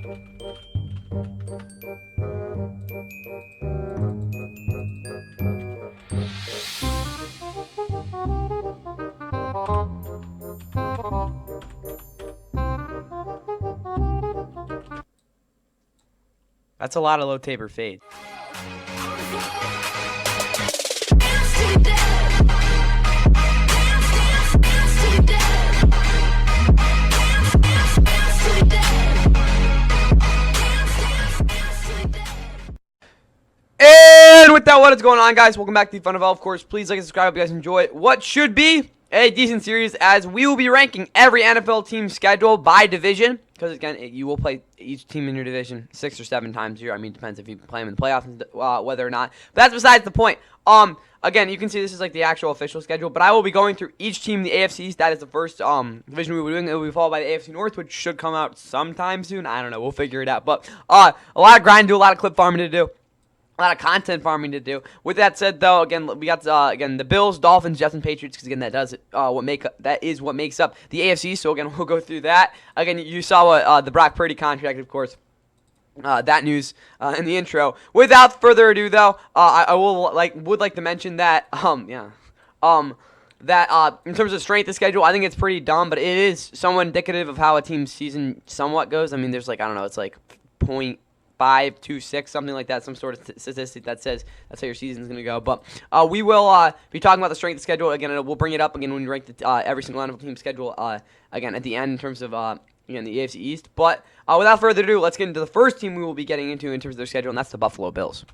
That's a lot of low taper fade. And with that, what is going on, guys? Welcome back to the Fun of All. Of course, please like and subscribe if you guys enjoy what should be a decent series, as we will be ranking every NFL team schedule by division. Because, again, you will play each team in your division 6 or 7 times a year. I mean, it depends if you play them in the playoffs, whether or not. But that's besides the point. Again, you can see this is like the actual official schedule. But I will be going through each team in the AFC East. That is the first division we will be doing. It will be followed by the AFC North, which should come out sometime soon. I don't know. We'll figure it out. But a lot of grind to do, a lot of clip farming to do. A lot of content farming to do. With that said, though, again, we got the Bills, Dolphins, Jets, and Patriots. Because again, that is what makes up the AFC. So again, we'll go through that. Again, you saw what the Brock Purdy contract, of course. That news in the intro. Without further ado, though, I would like to mention that that in terms of strength of schedule, I think it's pretty dumb, but it is somewhat indicative of how a team's season somewhat goes. I mean, there's it's like 0.526, something like that, some sort of statistic that says that's how your season's going to go. But we will be talking about the strength of schedule again, and we'll bring it up again when we rank every single NFL team schedule again at the end in terms of the AFC East. But without further ado, let's get into the first team we will be getting into in terms of their schedule, and that's the Buffalo Bills.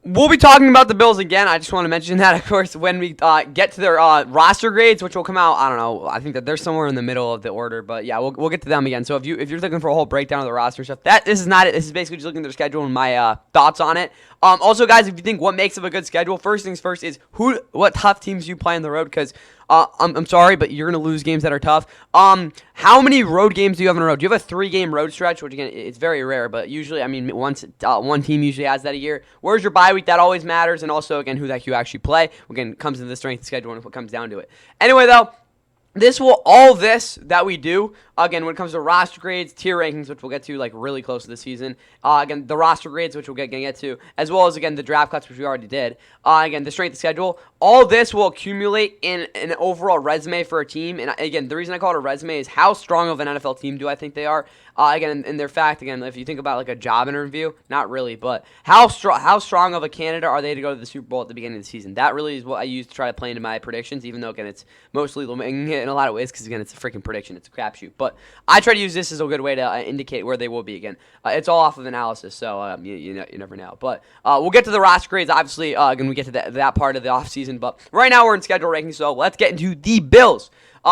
We'll be talking about the Bills again. I just want to mention that, of course, when we get to their roster grades, which will come out. I don't know. I think that they're somewhere in the middle of the order, but yeah, we'll get to them again. So if you're looking for a whole breakdown of the roster stuff, this is not it. This is basically just looking at their schedule and my thoughts on it. Also, guys, if you think what makes up a good schedule, first things first is what tough teams you play on the road, because I'm sorry, but you're going to lose games that are tough. How many road games do you have in a row? Do you have a 3-game road stretch, which, again, it's very rare, but usually, I mean, one team usually has that a year. Where's your bye week? That always matters, and also, again, who that you actually play. Again, comes into the strength of schedule and what comes down to it. Anyway, though, all this that we do, again, when it comes to roster grades, tier rankings, which we'll get to like really close to the season, again, the roster grades, which we'll get to, as well as, again, the draft cuts, which we already did, again, the strength of schedule, all this will accumulate in an overall resume for a team. And again, the reason I call it a resume is how strong of an NFL team do I think they are. Again, in their fact, again, if you think about like a job interview, not really, but how strong of a candidate are they to go to the Super Bowl at the beginning of the season? That really is what I use to try to play into my predictions, even though, again, it's mostly in a lot of ways, because, again, it's a freaking prediction. It's a crapshoot. But I try to use this as a good way to indicate where they will be. Again, it's all off of analysis, so you never know. But we'll get to the roster grades, obviously, again, we get to that part of the offseason. But right now we're in schedule ranking, so let's get into the Bills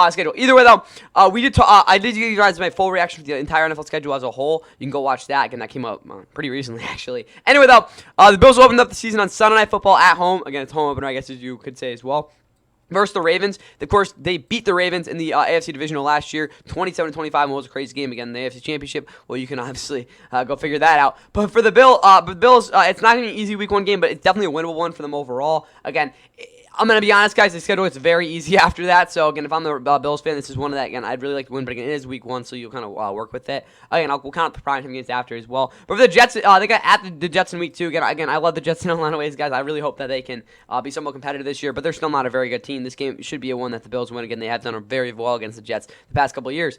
schedule. Either way, though, I did give you guys my full reaction to the entire NFL schedule as a whole. You can go watch that. Again, that came out pretty recently, actually. Anyway, though, the Bills opened up the season on Sunday Night Football at home. Again, it's home opener, I guess, as you could say as well. Versus the Ravens. Of course, they beat the Ravens in the AFC Divisional last year, 27-25, and was a crazy game again in the AFC Championship. Well, you can obviously go figure that out. But for the Bills, it's not going to be an easy Week 1 game, but it's definitely a winnable one for them overall. Again, I'm going to be honest, guys, the schedule is very easy after that. So, again, if I'm the Bills fan, this is one of that. Again, I'd really like to win, but again, it is Week 1, so you'll kind of work with it. Again, we'll count the prime time games after as well. But for the Jets, they got at the Jets in Week 2. Again, I love the Jets in a lot of ways, guys. I really hope that they can be somewhat competitive this year, but they're still not a very good team. This game should be a one that the Bills win. Again, they have done very well against the Jets the past couple of years.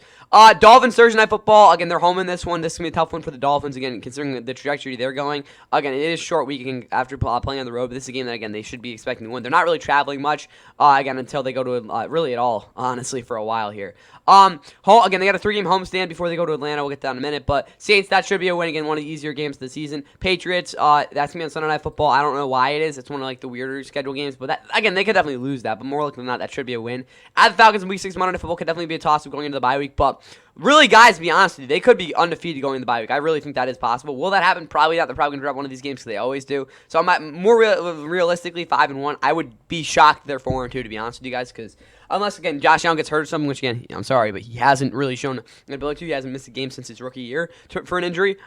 Dolphins, Thursday Night Football. Again, they're home in this one. This is going to be a tough one for the Dolphins, again, considering the trajectory they're going. Again, it is a short week again, after playing on the road, but this is a game that, again, they should be expecting to win. They're not really traveling much. Again, until they go to really at all, honestly, for a while here. Again, they got a 3-game homestand before they go to Atlanta. We'll get that in a minute. But Saints, that should be a win. Again, one of the easier games of the season. Patriots, that's going to be on Sunday Night Football. I don't know why it is. It's one of like the weirder schedule games. But that, again, they could definitely lose that. But more likely than not, that should be a win. At the Falcons in Week 6, Monday Night Football could definitely be a toss-up going into the bye week. But really, guys, to be honest with you, they could be undefeated going into the bye week. I really think that is possible. Will that happen? Probably not. They're probably going to drop one of these games because they always do. So more realistically, 5-1. I would be shocked if they're 4-2, to be honest with you guys, because unless, again, Josh Allen gets hurt or something, which, again, I'm sorry, but he hasn't really shown an ability to. He hasn't missed a game since his rookie year for an injury.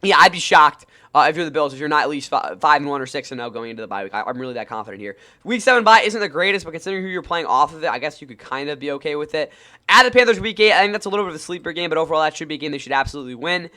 Yeah, I'd be shocked if you're the Bills if you're not at least 5-1 or 6-0 going into the bye week. I'm really that confident here. Week 7 bye isn't the greatest, but considering who you're playing off of it, I guess you could kind of be okay with it. At the Panthers Week 8, I think that's a little bit of a sleeper game, but overall that should be a game they should absolutely win.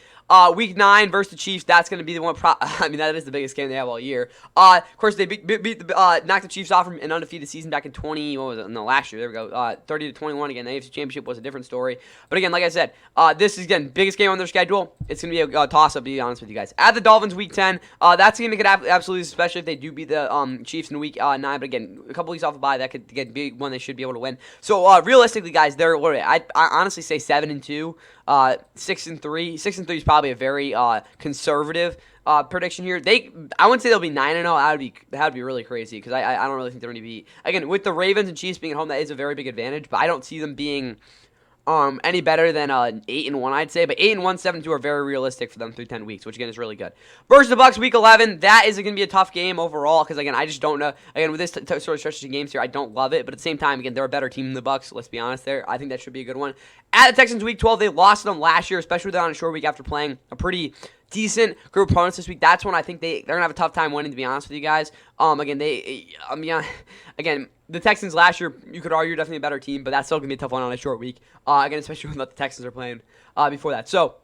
Week 9 versus the Chiefs, that's going to be the one. I mean, that is the biggest game they have all year. Of course, they knocked the Chiefs off from an undefeated season back in last year. There we go. 30-21 again. The AFC Championship was a different story. But again, like I said, this is again biggest game on their schedule. It's going to be a toss-up. To be honest with you guys. At the Dolphins Week 10, that's going to make it absolutely, especially if they do beat the Chiefs in Week 9. But again, a couple weeks off the bye, that could be one they should be able to win. So realistically, guys, I honestly say 7-2. 6-3. 6-3 is probably a very conservative prediction here. I wouldn't say they'll be 9-0. That would be really crazy because I don't really think they're going to be, again, with the Ravens and Chiefs being at home. That is a very big advantage, but I don't see them being any better than 8-1, I'd say. But 8-1, 7-2 are very realistic for them through 10 weeks, which again is really good. Versus the Bucs Week 11, that is going to be a tough game overall because again, I just don't know. Again, with this sort of stretch of games here, I don't love it. But at the same time, again, they're a better team than the Bucs. Let's be honest there. I think that should be a good one. At the Texans Week 12, they lost them last year, especially with that on a short week after playing a pretty decent group of opponents this week. That's when I think they're gonna have a tough time winning. To be honest with you guys, again, the Texans last year, you could argue, definitely a better team, but that's still gonna be a tough one on a short week. Again, especially when the Texans are playing before that. So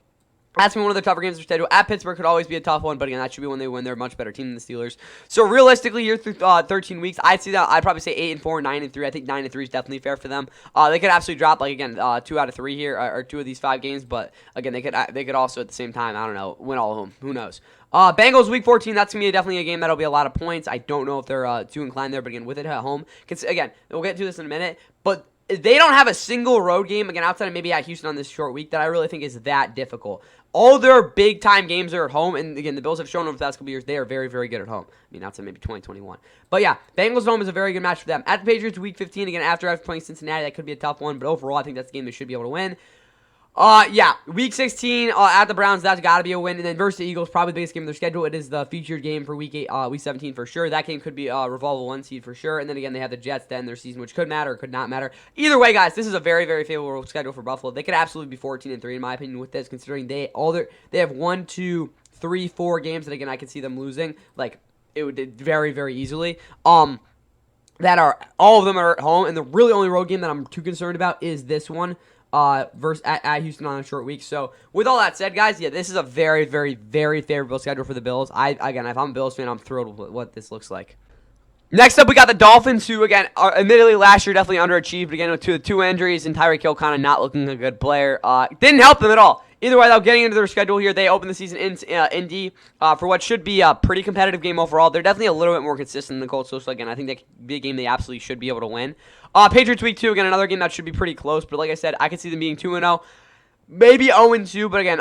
that's been one of the tougher games of their schedule. At Pittsburgh could always be a tough one, but again, that should be when they win. They're a much better team than the Steelers. So realistically, here through 13 weeks, I'd see that. I'd probably say 8-4, 9-3. I think 9-3 is definitely fair for them. They could absolutely drop 2 out of 3 here, or 2 of these 5 games. But again, they could also at the same time, I don't know, win all of them. Who knows? Bengals Week 14. That's gonna be definitely a game that'll be a lot of points. I don't know if they're too inclined there, but again, with it at home, again, we'll get to this in a minute, but they don't have a single road game, again, outside of maybe at Houston on this short week, that I really think is that difficult. All their big-time games are at home, and again, the Bills have shown over the past couple years they are very, very good at home. I mean, outside maybe 2021. But yeah, Bengals at home is a very good match for them. At the Patriots Week 15, again, after playing Cincinnati, that could be a tough one, but overall, I think that's the game they should be able to win. Week 16 at the Browns, that's got to be a win. And then versus the Eagles, probably the biggest game of their schedule. It is the featured game for Week 17 for sure. That game could be revolve a 1 seed for sure. And then again, they have the Jets to end their season, which could matter or could not matter. Either way, guys, this is a very, very favorable schedule for Buffalo. They could absolutely be 14-3 in my opinion with this, considering they have 1, 2, 3, 4 games that again I could see them losing. Like it would very, very easily. That are all of them are at home, and the really only road game that I'm too concerned about is this one. Versus at Houston on a short week. So with all that said, guys, yeah, this is a very, very, very favorable schedule for the Bills. If I'm a Bills fan, I'm thrilled with what this looks like. Next up, we got the Dolphins, who, again, are admittedly last year definitely underachieved. Again, with 2 injuries and Tyreek Hill kind of not looking a good player. Didn't help them at all. Either way, though, getting into their schedule here, they open the season in Indy for what should be a pretty competitive game overall. They're definitely a little bit more consistent than the Colts. So, again, I think that could be a game they absolutely should be able to win. Patriots Week 2, again, another game that should be pretty close. But like I said, I could see them being 2-0. Maybe 0-2, but again,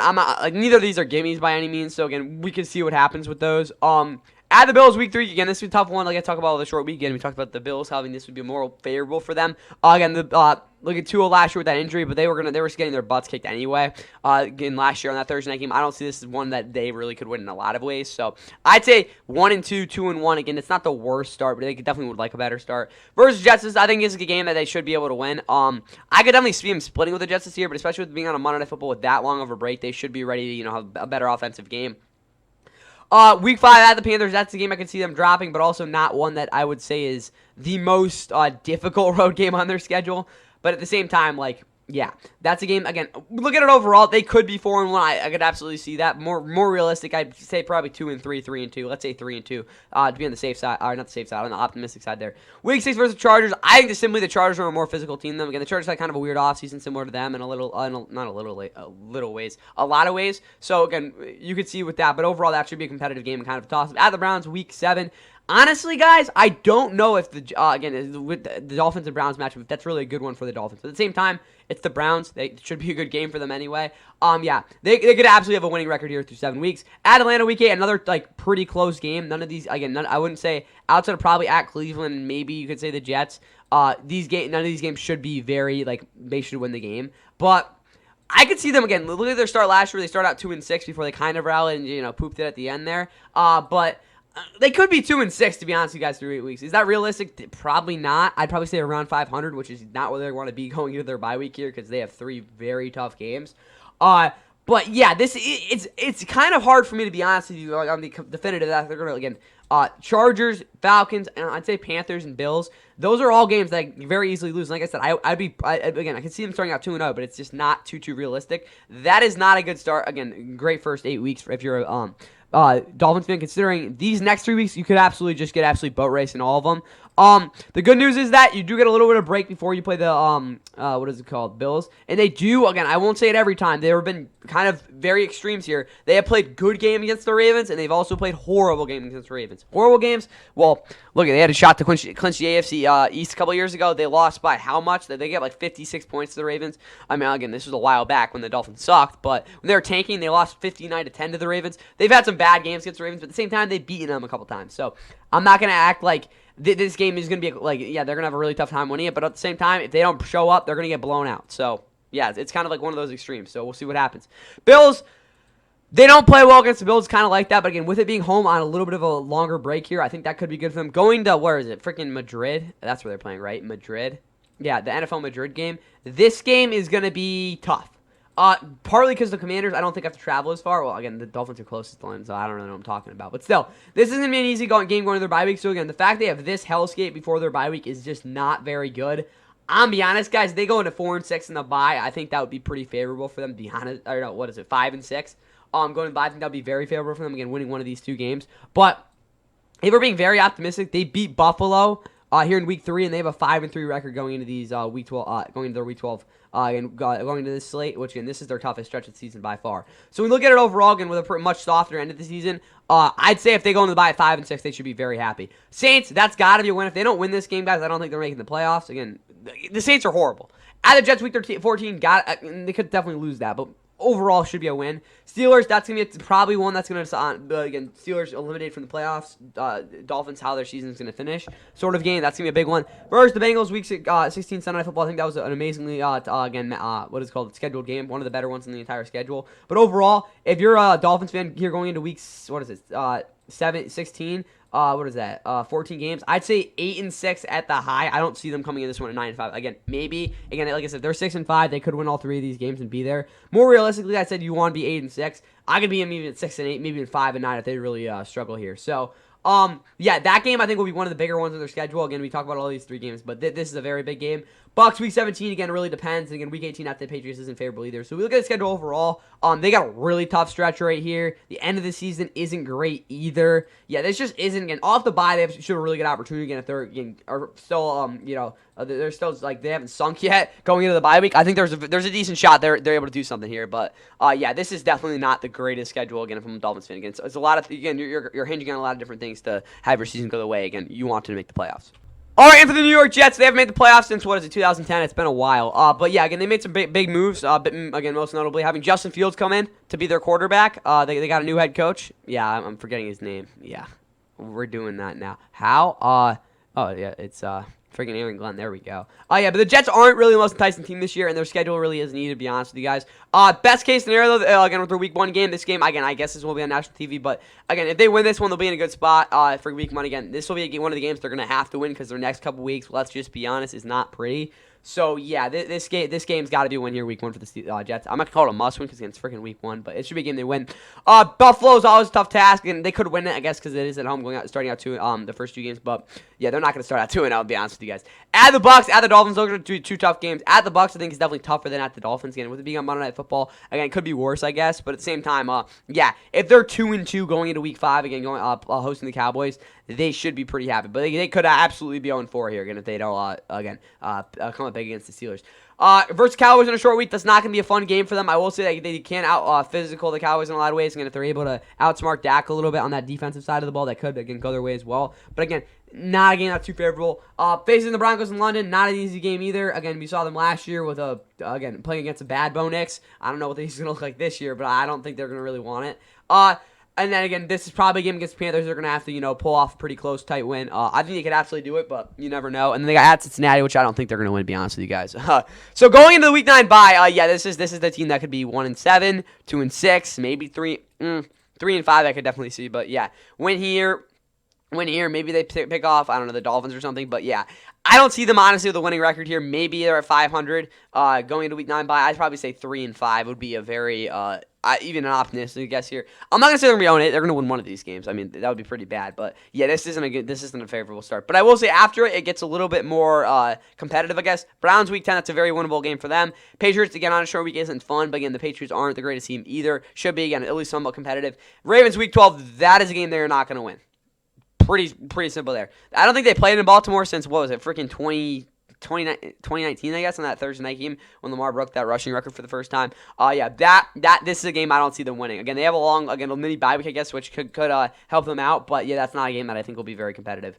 neither of these are gimmies by any means. So, again, we can see what happens with those. At the Bills Week 3, again, this is a tough one. Like I talked about the short weekend, we talked about the Bills having this would be more favorable for them. Again, look at Tua last year with that injury, but they were getting their butts kicked anyway. Again, last year on that Thursday night game, I don't see this as one that they really could win in a lot of ways. So I'd say 1-2, 2-1. Again, it's not the worst start, but they definitely would like a better start. Versus Jets, I think this is a game that they should be able to win. I could definitely see them splitting with the Jets this year, but especially with being on a Monday Night Football with that long of a break, they should be ready to have a better offensive game. Week 5 at the Panthers, that's the game I can see them dropping, but also not one that I would say is the most difficult road game on their schedule. But at the same time, yeah, that's a game, again, look at it overall, they could be 4-1, I could absolutely see that. More realistic, I'd say probably 2-3, 3-2, let's say 3-2, to be on the safe side, or not the safe side, on the optimistic side there. Week 6 versus Chargers, I think simply the Chargers are a more physical team than them. Again, the Chargers had kind of a weird offseason similar to them in a lot of ways. So again, you could see with that, but overall that should be a competitive game and kind of a toss-up. At the Browns, Week 7, honestly, guys, I don't know if with the Dolphins and Browns matchup, if that's really a good one for the Dolphins. But at the same time, it's the Browns. It should be a good game for them anyway. They could absolutely have a winning record here through 7 weeks. At Atlanta Week 8, another pretty close game. None of these, again, I wouldn't say outside of probably at Cleveland and maybe you could say the Jets. None of these games should be they should win the game. But I could see them again. Look at their start last year. They started out 2-6 before they kind of rallied and pooped it at the end there. But they could be 2-6, to be honest with you guys, through 8 weeks. Is that realistic? Probably not. I'd probably say around 500, which is not where they want to be going into their bye week here because they have 3 very tough games. But yeah, it's kind of hard for me to be honest with you on the definitive that they're going to again. Chargers, Falcons, and I'd say Panthers and Bills. Those are all games that I very easily lose. Like I said, I can see them starting out 2-0, but it's just not too realistic. That is not a good start. Again, great first 8 weeks if you're a Dolphins fan. Considering these next 3 weeks, you could absolutely just get boat race in all of them. The good news is that you do get a little bit of break before you play the what is it called, Bills, and they do, again, I won't say it every time. There have been kind of very extremes here. They have played good game against the Ravens, and they've also played horrible game against the Ravens. Horrible games. Well, look, they had a shot to clinch the AFC East a couple years ago. They lost by how much? They get like 56 points to the Ravens. I mean, again, this was a while back when the Dolphins sucked, but when they were tanking, they lost 59-10 to the Ravens. They've had some bad games against the Ravens, but at the same time, they've beaten them a couple times. So I'm not gonna act like this game is going to be, like, yeah, they're going to have a really tough time winning it, but at the same time, if they don't show up, they're going to get blown out. So, yeah, it's kind of like one of those extremes, so we'll see what happens. Bills, they don't play well against the Bills, kind of like that, but again, with it being home on a little bit of a longer break here, I think that could be good for them. Going to, where is it, freaking Madrid? That's where they're playing, right? Madrid? Yeah, the NFL Madrid game. This game is going to be tough. Partly because the Commanders, I don't think have to travel as far. Well, again, the Dolphins are closest to them, so I don't really know what I'm talking about. But still, this isn't going to be an easy game going to their bye week. So again, the fact they have this hellscape before their bye week is just not very good. I'm be honest, guys. If they go into 4-6 in the bye, I think that would be pretty favorable for them. To be honest, I don't know, what is it, 5-6? Going to bye, I think that would be very favorable for them. Again, winning one of these 2 games. But if we're being very optimistic, they beat Buffalo here in week 3, and they have a 5-3 record going into these week 12, going into their week 12. And going into this slate, which, again, this is their toughest stretch of the season by far. So when we look at it overall, again, with a much softer end of the season, I'd say if they go into the bye at 5-6, they should be very happy. Saints, that's got to be a win. If they don't win this game, guys, I don't think they're making the playoffs. Again, the Saints are horrible. At the Jets week 14, they could definitely lose that, but overall should be a win. Steelers, that's going to be probably one that's going to, again, Steelers eliminated from the playoffs. Dolphins, how their season is going to finish sort of game. That's going to be a big one. Versus the Bengals, week 16 Sunday Night Football. I think that was an amazingly, what is called scheduled game. One of the better ones in the entire schedule. But overall, if you're a Dolphins fan here going into weeks, 16, what is that? 14 games. I'd say 8-6 at the high. I don't see them coming in this one at 9-5. Again, maybe. Again, like I said, they're 6-5. They could win all 3 of these games and be there. More realistically, I said you want to be 8-6. I could be maybe at 6-8, maybe at 5-9 if they really struggle here. So, yeah, that game I think will be one of the bigger ones on their schedule. Again, we talk about all these 3 games, but this is a very big game. Bucks week 17 again really depends. Again, week 18 after the Patriots isn't favorable either. So we look at the schedule overall. They got a really tough stretch right here. The end of the season isn't great either. Yeah, this just isn't. Again, off the bye, they should have a really good opportunity again if they're are still they're still like they haven't sunk yet going into the bye week. I think there's a decent shot they're able to do something here. But yeah, this is definitely not the greatest schedule again from a Dolphins fan. Again, so it's a lot of you're hinging on a lot of different things to have your season go the way. Again, you want to make the playoffs. All right, and for the New York Jets, they haven't made the playoffs since, 2010? It's been a while. But yeah, again, they made some big moves. Again, most notably having Justin Fields come in to be their quarterback. They got a new head coach. Yeah, I'm forgetting his name. Yeah, we're doing that now. How? Oh yeah, it's freaking Aaron Glenn. There we go. Oh yeah, but the Jets aren't really the most enticing team this year, and their schedule really isn't either, to be honest with you guys. Best case scenario, though, again, with their week 1 game, this game, again, I guess this will be on national TV, but again, if they win this one, they'll be in a good spot for week 1. Again, this will be one of the games they're going to have to win because their next couple weeks, let's just be honest, is not pretty. So yeah, this game's got to be a win here week 1 for the Jets. I'm not gonna call it a must win because it's freaking week 1, but it should be a game they win. Buffalo's always a tough task, and they could win it, I guess, because it is at home, starting out 2 the first 2 games. But yeah, they're not gonna start out 2-0. I'll be honest with you guys. At the Bucks, at the Dolphins, those are 2 tough games. At the Bucks, I think is definitely tougher than at the Dolphins. Again, with it being on Monday Night Football, again, it could be worse, I guess. But at the same time, yeah, if they're 2-2 going into week 5, again, going hosting the Cowboys, they should be pretty happy. But they could absolutely be 0-4 here again if they don't come up big against the Steelers. Versus Cowboys in a short week, that's not going to be a fun game for them. I will say that they can out-physical the Cowboys in a lot of ways. Again, if they're able to outsmart Dak a little bit on that defensive side of the ball, that could, again, go their way as well. But again, not a game that's too favorable. Facing the Broncos in London, not an easy game either. Again, we saw them last year with playing against a bad Bo Nix. I don't know what he's going to look like this year, but I don't think they're going to really want it. And then again, this is probably a game against the Panthers. They're going to have to, pull off a pretty close, tight win. I think they could absolutely do it, but you never know. And then they got at Cincinnati, which I don't think they're going to win, to be honest with you guys. So going into the Week 9 bye, yeah, this is the team that could be 1-7, 2-6, maybe 3-5. I could definitely see, but yeah, win here. Maybe they pick off, I don't know, the Dolphins or something. But yeah, I don't see them honestly with a winning record here. Maybe they're at 500 going into Week 9 bye. I'd probably say 3-5 would be a very even an optimistic guess here. I'm not gonna say they're gonna be 0-8. They're gonna win one of these games. I mean, that would be pretty bad. But yeah, this isn't a favorable start. But I will say after it gets a little bit more competitive, I guess. Browns week 10, that's a very winnable game for them. Patriots again on a short week isn't fun, but again, the Patriots aren't the greatest team either. Should be again at least somewhat competitive. Ravens week 12, that is a game they're not gonna win. Pretty simple there. I don't think they played in Baltimore since, what was it, freaking 2019, I guess, on that Thursday night game when Lamar broke that rushing record for the first time. This is a game I don't see them winning. Again, they have a mini bye week, I guess, which could help them out. But yeah, that's not a game that I think will be very competitive.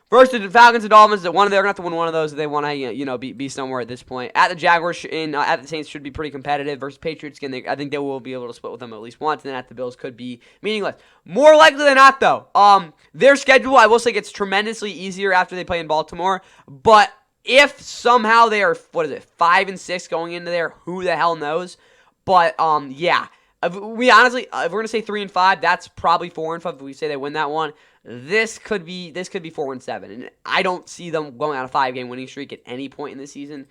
Versus the Falcons and Dolphins, they're gonna have to win one of those if they want to, be somewhere at this point. At the Jaguars at the Saints should be pretty competitive. Versus Patriots, again, I think they will be able to split with them at least once. And then at the Bills could be meaningless. More likely than not, though, their schedule I will say gets tremendously easier after they play in Baltimore. But if somehow they are 5-6 going into there, who the hell knows? But yeah. If we're gonna say 3-5, that's probably 4-5 if we say they win that one. This could be 4-7, and I don't see them going on a 5-game winning streak at any point in the season.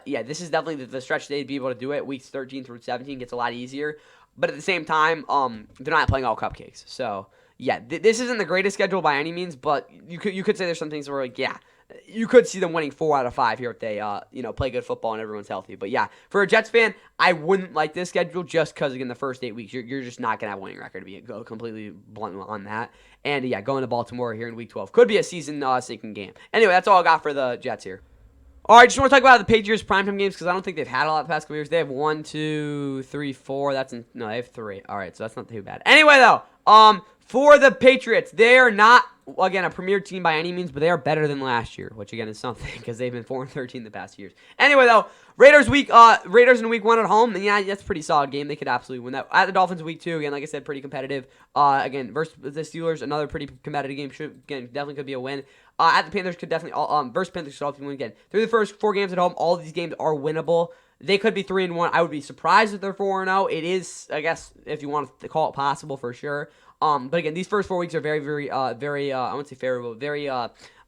This is definitely the stretch they'd be able to do it. Weeks 13 through 17 gets a lot easier, but at the same time, they're not playing all cupcakes. So yeah, this isn't the greatest schedule by any means, but you could say there's some things where you could see them winning 4 out of 5 here if they play good football and everyone's healthy. But yeah, for a Jets fan, I wouldn't like this schedule just because, again, the first 8 weeks, you're just not going to have a winning record, to be completely blunt on that. And yeah, going to Baltimore here in week 12 could be a season-sinking game. Anyway, that's all I got for the Jets here. All right, just want to talk about the Patriots primetime games because I don't think they've had a lot the past couple years. They have 1, 2, 3, 4. They have 3. All right, so that's not too bad. Anyway, though, for the Patriots, they are not, again, a premier team by any means, but they are better than last year, which again is something because they've been 4-13 the past years. Anyway, though, Raiders in week 1 at home, and yeah, that's a pretty solid game. They could absolutely win that. At the Dolphins week 2, again, like I said, pretty competitive. Again, versus the Steelers, another pretty competitive game. Definitely could be a win. At the Panthers could definitely versus Panthers could also win again. Through the first 4 games at home, all of these games are winnable. They could be 3-1. I would be surprised if they're 4-0. It is, I guess, if you want to call it possible for sure. But again, these first 4 weeks are very, very, I wouldn't say favorable, very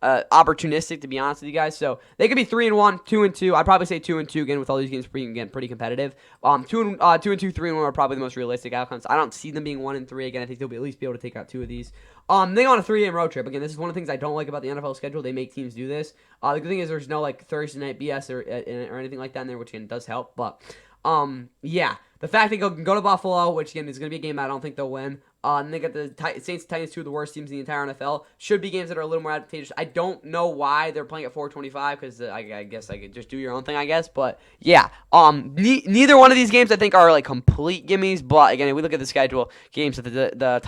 opportunistic, to be honest with you guys. So they could be 3-1, 2-2. I'd probably say 2-2 again with all these games being pretty competitive. 2-2, 3-1 are probably the most realistic outcomes. I don't see them being 1-3 again. I think they'll at least be able to take out 2 of these. They go on a 3-game road trip. Again, this is one of the things I don't like about the NFL schedule. They make teams do this. The good thing is there's no Thursday night BS or anything like that in there, which again does help. But the fact they can go to Buffalo, which again is going to be a game I don't think they'll win. And they got the Saints and Titans, 2 of the worst teams in the entire NFL. Should be games that are a little more advantageous. I don't know why they're playing at 425 because I guess I could just do your own thing, I guess. But yeah, neither one of these games I think are complete gimmies. But again, if we look at the schedule, games that the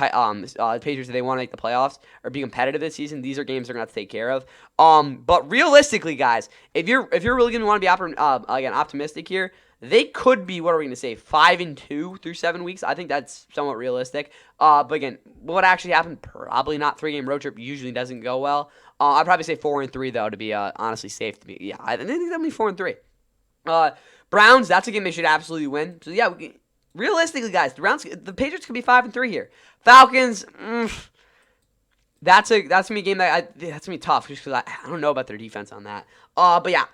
Patriots, if they want to make the playoffs or be competitive this season, these are games they're gonna have to take care of. But realistically, guys, if you're really gonna want to be optimistic here, they could be, what are we going to say, 5-2 through 7 weeks. I think that's somewhat realistic. But again, what actually happened? Probably not. 3-game road trip usually doesn't go well. I'd probably say 4-3 though to be honestly safe. I think that'll be 4-3. Browns, that's a game they should absolutely win. So yeah, realistically, guys, the Patriots could be 5-3 here. Falcons. That's gonna be a game that's gonna be tough just because I don't know about their defense on that. But yeah,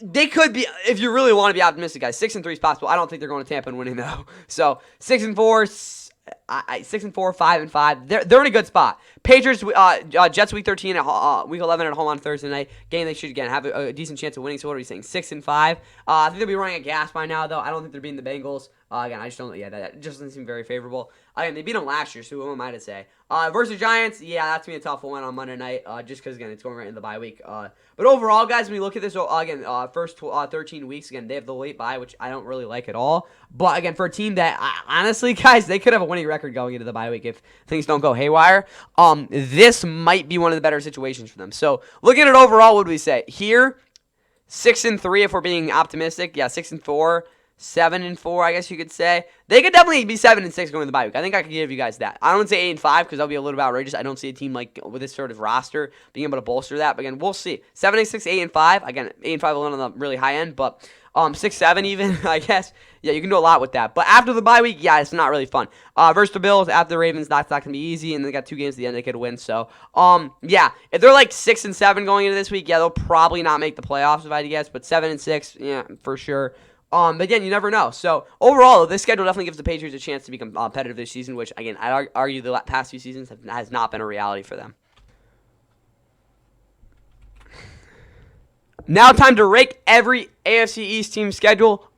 they could be, if you really want to be optimistic, guys. 6-3 is possible. I don't think they're going to Tampa and winning though. So 6-4. 6-4, 5-5. They're in a good spot. Patriots, Jets week 13 at week 11 at home on Thursday night. Game they should again have a decent chance of winning. So what are we saying? 6-5. I think they'll be running at gas by now though. I don't think they're beating the Bengals. Again, I just don't. Yeah, that just doesn't seem very favorable. Again, they beat them last year, so who am I to say? Versus Giants, yeah, that's gonna be a tough one on Monday night. Just because again, it's going right into the bye week. But overall, guys, when you look at this, again, first 13 weeks, again, they have the late bye, which I don't really like at all. But again, for a team that honestly, guys, they could have a winning record going into the bye week if things don't go haywire. This might be one of the better situations for them. So looking at it overall, what do we say here? 6-3 if we're being optimistic. Yeah, 6-4. 7-4, I guess you could say. They could definitely be 7-6 going to the bye week. I think I could give you guys that. I don't say 8-5 because that'll be a little bit outrageous. I don't see a team with this sort of roster being able to bolster that. But again, we'll see. 7-6, 8-5. Again, 8-5 on the really high end, but 6-7 even, I guess. Yeah, you can do a lot with that. But after the bye week, yeah, it's not really fun. Versus the Bills, after the Ravens, that's not going to be easy, and they got 2 games at the end they could win. So, yeah, if they're 6-7 going into this week, yeah, they'll probably not make the playoffs if I had to guess, but 7-6, yeah, for sure. But again, you never know. So overall, this schedule definitely gives the Patriots a chance to be competitive this season, which again, I'd argue the past few seasons has not been a reality for them. Now time to rank every AFC East team schedule.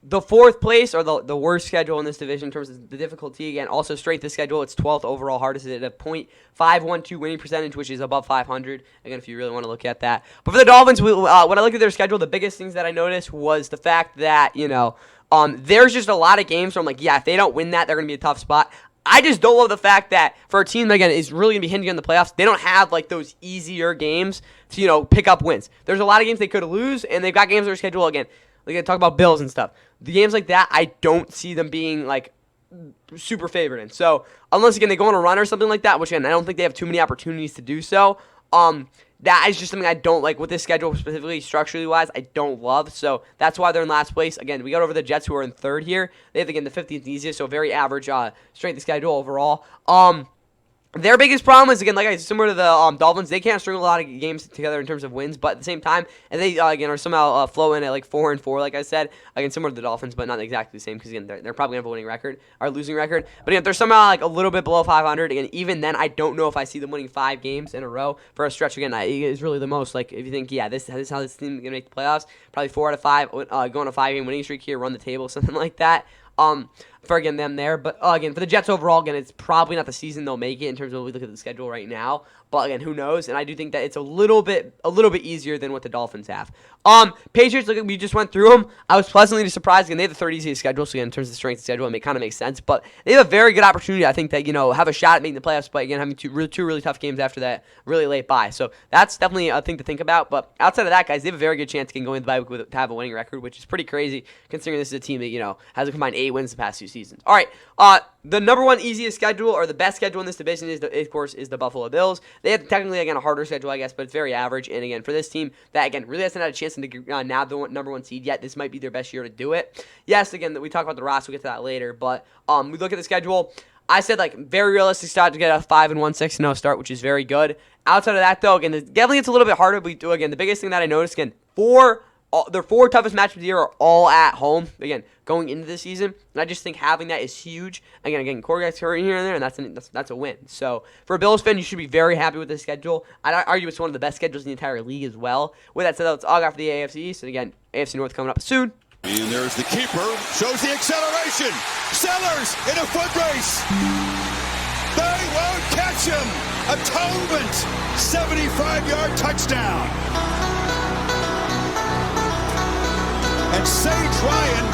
The fourth place, or the worst schedule in this division in terms of the difficulty, again, also straight the schedule. It's 12th overall hardest at a .512 winning percentage, which is above 500. Again, if you really want to look at that. But for the Dolphins, when I looked at their schedule, the biggest things that I noticed was the fact that, there's just a lot of games where I'm like, yeah, if they don't win that, they're going to be a tough spot. I just don't love the fact that for a team that, again, is really going to be hinging on the playoffs, they don't have, like, those easier games to, pick up wins. There's a lot of games they could lose, and they've got games on their schedule, again, like I talk about Bills and stuff. The games like that, I don't see them being, like, super favored in. So, unless, again, they go on a run or something like that, which, again, I don't think they have too many opportunities to do so, that is just something I don't like with this schedule, specifically structurally-wise, I don't love. So, that's why they're in last place. Again, we got over the Jets, who are in third here. They have, again, the 15th easiest, so very average strength of schedule overall. Their biggest problem is, again, like I said, similar to the Dolphins, they can't string a lot of games together in terms of wins, but at the same time, and they, again, are somehow flowing at, like, 4-4, like I said, again, similar to the Dolphins, but not exactly the same, because, again, they're probably going to have a winning record, or losing record, but, again, they're somehow, like, a little bit below 500, again, even then, I don't know if I see them winning 5 games in a row for a stretch, again, is really the most, like, if you think, yeah, this is how this team is going to make the playoffs, probably 4 out of 5, go on a 5-game winning streak here, run the table, something like that. For again them there, but again for the Jets overall, again it's probably not the season they'll make it in terms of what we look at the schedule right now. But again, who knows? And I do think that it's a little bit easier than what the Dolphins have. Patriots, look, we just went through them. I was pleasantly surprised. Again, they have the third easiest schedule, so again, in terms of the strength of schedule, it kind of makes sense. But they have a very good opportunity, I think, that have a shot at making the playoffs. But again, having two really tough games after that, really late bye. So that's definitely a thing to think about. But outside of that, guys, they have a very good chance to go into the bye week to have a winning record, which is pretty crazy considering this is a team that has a combined 8 wins the past 2 seasons. All right, the number one easiest schedule, or the best schedule in this division, is the Buffalo Bills. They have technically, again, a harder schedule, I guess, but it's very average. And again, for this team that, again, really hasn't had a chance to nab the number 1 seed yet, this might be their best year to do it. Yes, again, we talk about the roster, we'll get to that later, but we look at the schedule. I said, like, very realistic start to get a 5-1, 6-0 start, which is very good. Outside of that, though, again, definitely it's a little bit harder, but again, the biggest thing that I noticed, again, their 4 toughest matchups of the year are all at home, again, going into the season, and I just think having that is huge. Again, quarterbacks hurting here and there, and that's a win. So, for a Bills fan, you should be very happy with this schedule. I'd argue it's one of the best schedules in the entire league as well. With that said, let's all go for the AFC East, and again, AFC North coming up soon. And there's the keeper, shows the acceleration. Sellers in a foot race. They won't catch him. Atonement, 75-yard touchdown. And Sage Ryan,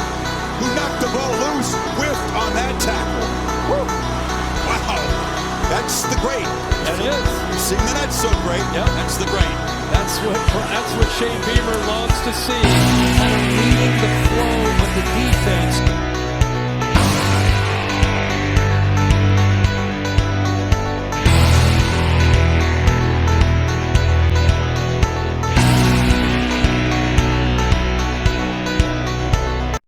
who knocked the ball loose, whiffed on that tackle. Woo. Wow, that's the great. That is. Seeing the net so great, yep. That's the great. That's what Shane Beamer loves to see. Kind of leading the flow of the defense.